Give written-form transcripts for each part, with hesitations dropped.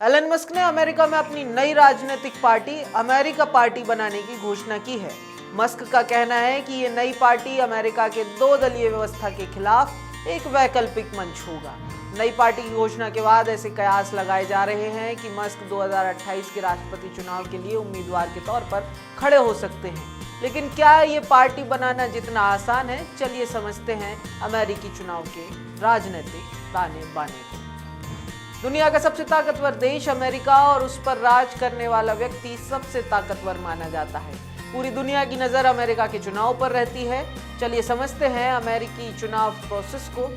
Elon Musk ने America में अपनी नई राजनीतिक पार्टी अमेरिका पार्टी बनाने की घोषणा की है। मस्क का कहना है कि ये नई पार्टी अमेरिका के दो दलीय व्यवस्था के खिलाफ एक वैकल्पिक मंच होगा। नई पार्टी की घोषणा के बाद ऐसे कयास लगाए जा रहे हैं कि मस्क 2028 के राष्ट्रपति चुनाव के लिए उम्मीदवार के तौर पर खड़े हो सकते हैं। लेकिन क्या ये पार्टी बनाना जितना आसान है, चलिए समझते हैं अमेरिकी चुनाव के राजनीतिक ताने बाने को। दुनिया का सबसे ताकतवर देश अमेरिका और उस पर राज करने वाला व्यक्ति सबसे ताकतवर माना जाता है। पूरी दुनिया की नजर अमेरिका के चुनाव पर रहती है। चलिए समझते हैं अमेरिकी चुनाव प्रोसेस को।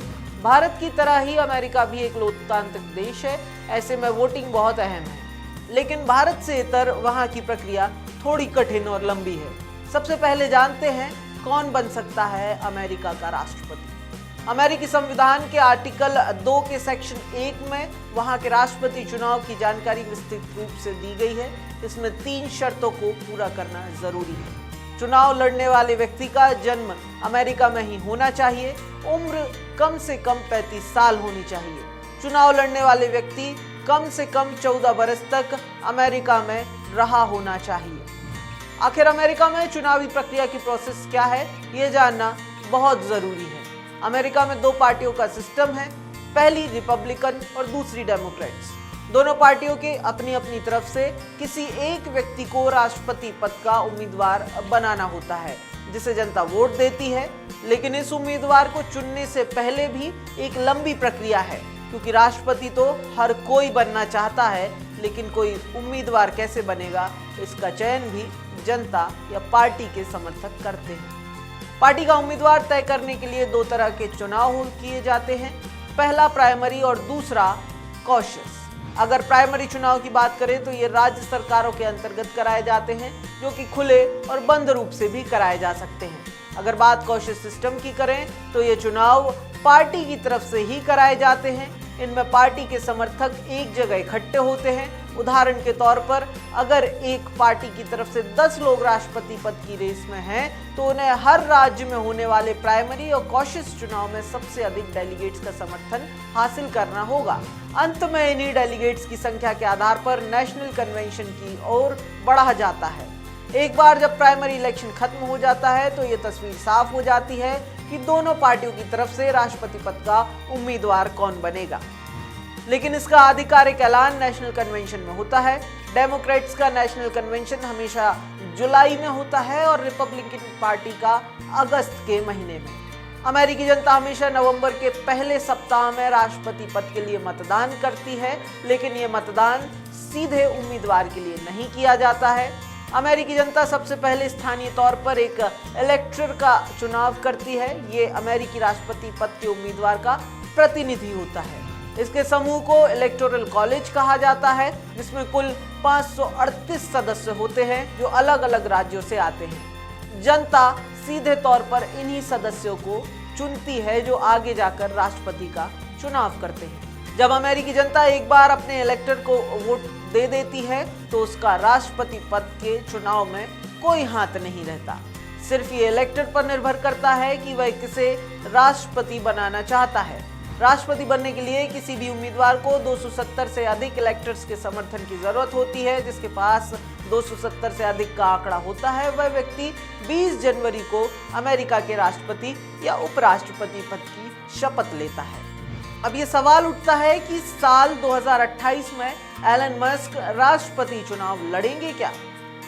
भारत की तरह ही अमेरिका भी एक लोकतांत्रिक देश है, ऐसे में वोटिंग बहुत अहम है। लेकिन भारत से इतर वहां की प्रक्रिया थोड़ी कठिन और लंबी है। सबसे पहले जानते हैं कौन बन सकता है अमेरिका का राष्ट्रपति। अमेरिकी संविधान के आर्टिकल 2 के सेक्शन 1 में वहां के राष्ट्रपति चुनाव की जानकारी विस्तृत रूप से दी गई है। इसमें 3 शर्तों को पूरा करना जरूरी है। चुनाव लड़ने वाले व्यक्ति का जन्म अमेरिका में ही होना चाहिए। उम्र कम से कम 35 साल होनी चाहिए। चुनाव लड़ने वाले व्यक्ति कम से कम 14 बरस तक अमेरिका में रहा होना चाहिए। आखिर अमेरिका में चुनावी प्रक्रिया की प्रोसेस क्या है, ये जानना बहुत जरूरी है। अमेरिका में 2 पार्टियों का सिस्टम है, पहली रिपब्लिकन और दूसरी डेमोक्रेट्स। दोनों पार्टियों के अपनी अपनी तरफ से किसी एक व्यक्ति को राष्ट्रपति पद का उम्मीदवार बनाना होता है, जिसे जनता वोट देती है। लेकिन इस उम्मीदवार को चुनने से पहले भी एक लंबी प्रक्रिया है, क्योंकि राष्ट्रपति तो हर कोई बनना चाहता है, लेकिन कोई उम्मीदवार कैसे बनेगा, इसका चयन भी जनता या पार्टी के समर्थक करते हैं। पार्टी का उम्मीदवार तय करने के लिए 2 तरह के चुनाव किए जाते हैं, पहला प्राइमरी और दूसरा कॉशस। अगर प्राइमरी चुनाव की बात करें तो ये राज्य सरकारों के अंतर्गत कराए जाते हैं, जो कि खुले और बंद रूप से भी कराए जा सकते हैं। अगर बात कॉशस सिस्टम की करें तो ये चुनाव पार्टी की तरफ से ही कराए जाते हैं। इनमें पार्टी के समर्थक एक जगह इकट्ठे होते हैं। उदाहरण के तौर पर अगर एक पार्टी की तरफ से 10 लोग राष्ट्रपति पद की रेस में हैं, तो उन्हें हर राज्य में होने वाले प्राइमरी और कॉशस चुनाव में सबसे अधिक डेलीगेट्स का समर्थन हासिल करना होगा। अंत में इन्हीं डेलीगेट्स की संख्या के आधार पर नेशनल कन्वेंशन की ओर बढ़ा जाता है। एक बार जब प्राइमरी इलेक्शन खत्म हो जाता है तो ये तस्वीर साफ हो जाती है कि दोनों पार्टियों की तरफ से राष्ट्रपति पद का उम्मीदवार कौन बनेगा। लेकिन इसका आधिकारिक ऐलान नेशनल कन्वेंशन में होता है। डेमोक्रेट्स का नेशनल कन्वेंशन हमेशा जुलाई में होता है और रिपब्लिकन पार्टी का अगस्त के महीने में। अमेरिकी जनता हमेशा नवंबर के पहले सप्ताह में राष्ट्रपति पद के लिए मतदान करती है, लेकिन ये मतदान सीधे उम्मीदवार के लिए नहीं किया जाता है। अमेरिकी जनता सबसे पहले स्थानीय तौर पर एक इलेक्टर का चुनाव करती है। ये अमेरिकी राष्ट्रपति पद के उम्मीदवार का प्रतिनिधि होता है। इसके समूह को इलेक्टोरल कॉलेज कहा जाता है, जिसमें कुल 538 सदस्य होते हैं जो अलग अलग राज्यों से आते हैं। जनता सीधे तौर पर इन्हीं सदस्यों को चुनती है जो आगे जाकर राष्ट्रपति का चुनाव करते हैं। जब अमेरिकी जनता एक बार अपने इलेक्टर को वोट दे देती है तो उसका राष्ट्रपति पद के चुनाव में कोई हाथ नहीं रहता। सिर्फ ये इलेक्टर पर निर्भर करता है कि वह किसे राष्ट्रपति बनाना चाहता है। राष्ट्रपति बनने के लिए किसी भी उम्मीदवार को 270 से अधिक इलेक्टर्स के समर्थन की जरूरत होती है। जिसके पास 270 से अधिक का आंकड़ा होता है, वह व्यक्ति 20 जनवरी को अमेरिका के राष्ट्रपति या उपराष्ट्रपति पद की शपथ लेता है। अब ये सवाल उठता है कि साल 2028 में एलन मस्क राष्ट्रपति चुनाव लड़ेंगे क्या?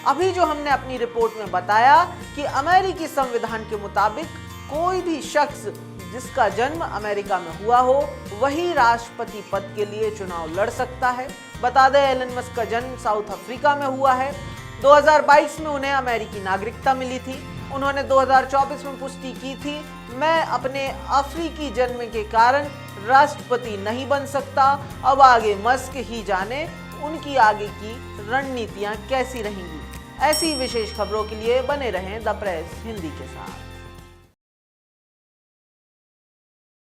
अभी जो हमने अपनी रिपोर्ट में बताया कि अमेरिकी संविधान के मुताबिक कोई भी शख्स जिसका जन्म अमेरिका में हुआ हो, वही राष्ट्रपति पद के लिए चुनाव लड़ सकता है। बता दें, एलन मस्क का जन्म साउथ अफ्रीका में हुआ है। 2022 में उन्हें अमेरिकी नागरिकता मिली थी। उन्होंने 2024 में पुष्टि की थी, मैं अपने अफ्रीकी जन्म के कारण राष्ट्रपति नहीं बन सकता। अब आगे मस्क ही जाने उनकी आगे की रणनीतियां कैसी रहेंगी। ऐसी विशेष खबरों के लिए बने रहें द प्रेस हिंदी के साथ।